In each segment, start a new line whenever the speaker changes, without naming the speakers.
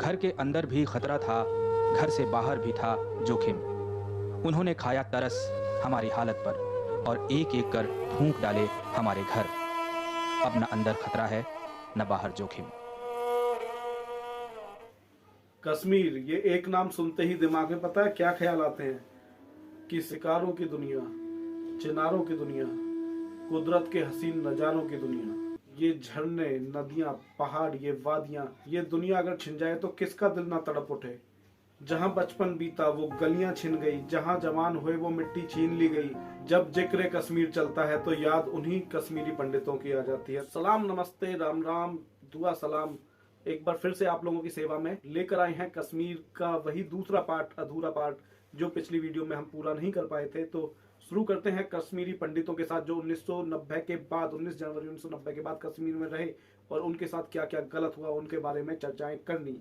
घर के अंदर भी खतरा था, घर से बाहर भी था जोखिम। उन्होंने खाया तरस हमारी हालत पर और एक एक कर फूंक डाले हमारे घर। अब न अंदर खतरा है न बाहर जोखिम।
कश्मीर, ये एक नाम सुनते ही दिमाग में पता है क्या ख्याल आते हैं कि शिकारों की दुनिया, चिनारों की दुनिया, कुदरत के हसीन नजारों की दुनिया। ये झरने, नदियां, पहाड़, ये वादियां, ये दुनिया अगर छिन जाए तो किसका दिल ना तड़प उठे। जहां बचपन बीता वो गलियां छिन गई, जहां जवान हुए वो मिट्टी छीन ली गई। जब जिक्र कश्मीर चलता है तो याद उन्हीं कश्मीरी पंडितों की आ जाती है। सलाम, नमस्ते, राम राम, दुआ सलाम। एक बार फिर से आप लोगों की सेवा में लेकर आए हैं कश्मीर का वही दूसरा पार्ट, अधूरा पार्ट, जो पिछली वीडियो में हम पूरा नहीं कर पाए थे। तो शुरू करते हैं कश्मीरी पंडितों के साथ जो 1990 के बाद, 19 जनवरी 1990 के बाद कश्मीर में रहे और उनके साथ क्या क्या गलत हुआ उनके बारे में चर्चाएं करनी।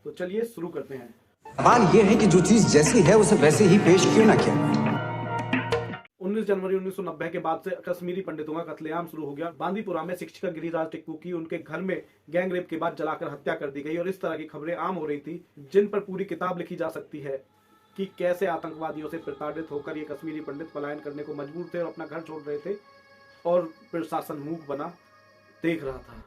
तो चलिए शुरू करते हैं।
सवाल ये है कि जो चीज जैसी है उसे वैसे ही पेश क्यों ना किया।
19 जनवरी 1990 के बाद से कश्मीरी पंडितों का कत्लेआम शुरू हो गया। बांदीपुरा में शिक्षिका गिरिराज टिक्कू की उनके घर में गैंग रेप के बाद जलाकर हत्या कर दी गई और इस तरह की खबरें आम हो रही थी, जिन पर पूरी किताब लिखी जा सकती है कि कैसे आतंकवादियों से प्रताड़ित होकर ये कश्मीरी पंडित पलायन करने को मजबूर थे और अपना घर छोड़ रहे थे और प्रशासन मूक बना देख रहा था।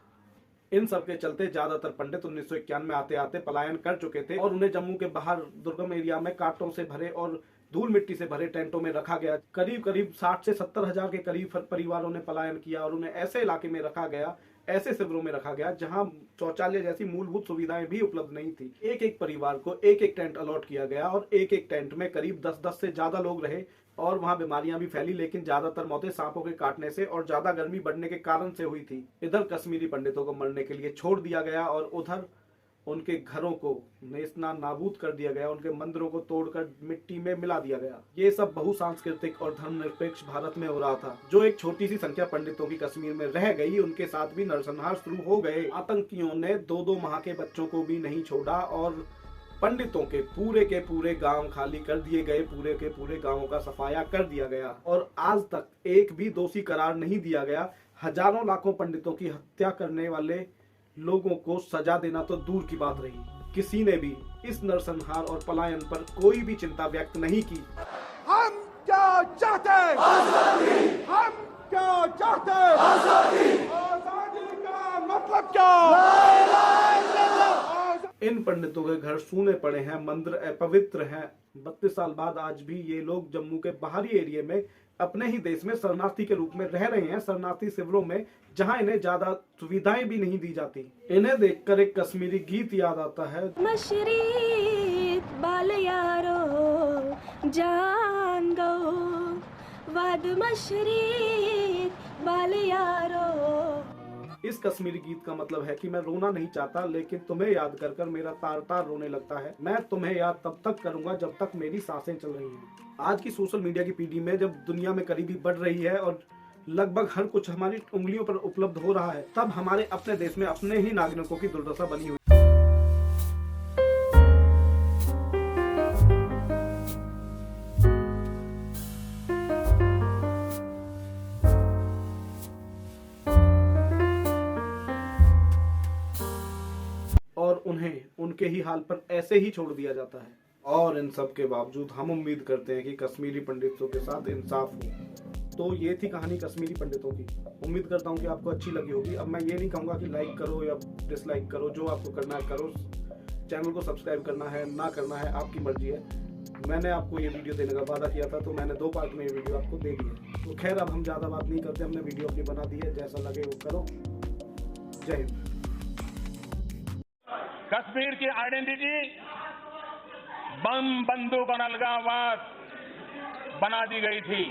इन सब के चलते ज्यादातर पंडित 1991 में आते आते पलायन कर चुके थे और उन्हें जम्मू के बाहर दुर्गम एरिया में कांटों से भरे और धूल मिट्टी से भरे टेंटों में रखा गया। करीब करीब 60 से 70 हजार के करीब परिवारों ने पलायन किया और उन्हें ऐसे इलाके में रखा गया, ऐसे शिविरों में रखा गया जहां शौचालय जैसी मूलभूत सुविधाएं भी उपलब्ध नहीं थी। एक एक परिवार को एक एक टेंट अलॉट किया गया और एक एक टेंट में करीब 10-10 से ज्यादा लोग रहे और वहां बीमारियां भी फैली, लेकिन ज्यादातर मौतें सांपों के काटने से और ज्यादा गर्मी बढ़ने के कारण से हुई थी। इधर कश्मीरी पंडितों को मरने के लिए छोड़ दिया गया और उधर उनके घरों को नेस्ता नाबूद कर दिया गया, उनके मंदिरों को तोड़कर मिट्टी में मिला दिया गया। ये सब बहुसांस्कृतिक और धर्मनिरपेक्ष भारत में हो रहा था। जो एक छोटी सी संख्या पंडितों की कश्मीर में रह गई, उनके साथ भी नरसंहार शुरू हो गए। आतंकियों ने 2-2 माह के बच्चों को भी नहीं छोड़ा और पंडितों के पूरे गांव खाली कर दिए गए, पूरे के पूरे गांवों का सफाया कर दिया गया और आज तक एक भी दोषी करार नहीं दिया गया। हजारों लाखों पंडितों की हत्या करने वाले लोगों को सजा देना तो दूर की बात रही, किसी ने भी इस नरसंहार और पलायन पर कोई भी चिंता व्यक्त नहीं की।
हम क्या चाहते हैं? आजादी। हम क्या चाहते हैं? आजादी। आजादी का मतलब क्या?
इन पंडितों के घर सूने पड़े हैं, मंदिर अपवित्र हैं। 32 साल बाद आज भी ये लोग जम्मू के बाहरी एरिया में अपने ही देश में शरणार्थी के रूप में रह रहे हैं, शरणार्थी शिविरों में, जहां इन्हें ज्यादा सुविधाएं भी नहीं दी जाती। इन्हें देखकर एक कश्मीरी गीत याद आता है।
मशरीत बाल यारो जान गो, वाद मशरीत बाल यारो।
इस कश्मीरी गीत का मतलब है कि मैं रोना नहीं चाहता, लेकिन तुम्हें याद कर कर मेरा तार तार रोने लगता है। मैं तुम्हें याद तब तक करूंगा जब तक मेरी सांसें चल रही हैं। आज की सोशल मीडिया की पीढ़ी में जब दुनिया में करीबी बढ़ रही है और लगभग हर कुछ हमारी उंगलियों पर उपलब्ध हो रहा है, तब हमारे अपने देश में अपने ही नागरिकों की दुर्दशा बनी हुई। और उन्हें उनके ही हाल पर ऐसे ही छोड़ दिया जाता है। और इन सब के बावजूद हम उम्मीद करते हैं कि कश्मीरी पंडितों के साथ इंसाफ हो। तो ये थी कहानी कश्मीरी पंडितों की। उम्मीद करता हूँ कि आपको अच्छी लगी होगी। अब मैं ये नहीं कहूँगा कि लाइक करो या डिसलाइक करो, जो आपको करना है करो। चैनल को सब्सक्राइब करना है ना करना है आपकी मर्जी है। मैंने आपको ये वीडियो देने का वादा किया था, तो मैंने 2 पार्ट में ये वीडियो आपको दे दी है। तो खैर, अब हम ज़्यादा बात नहीं करते, हमने वीडियो अपनी बना दी है, जैसा लगे वो करो। जय हिंद।
कश्मीर की आइडेंटिटी बम, बंदूक और अलगाववाद बना दी गई थी।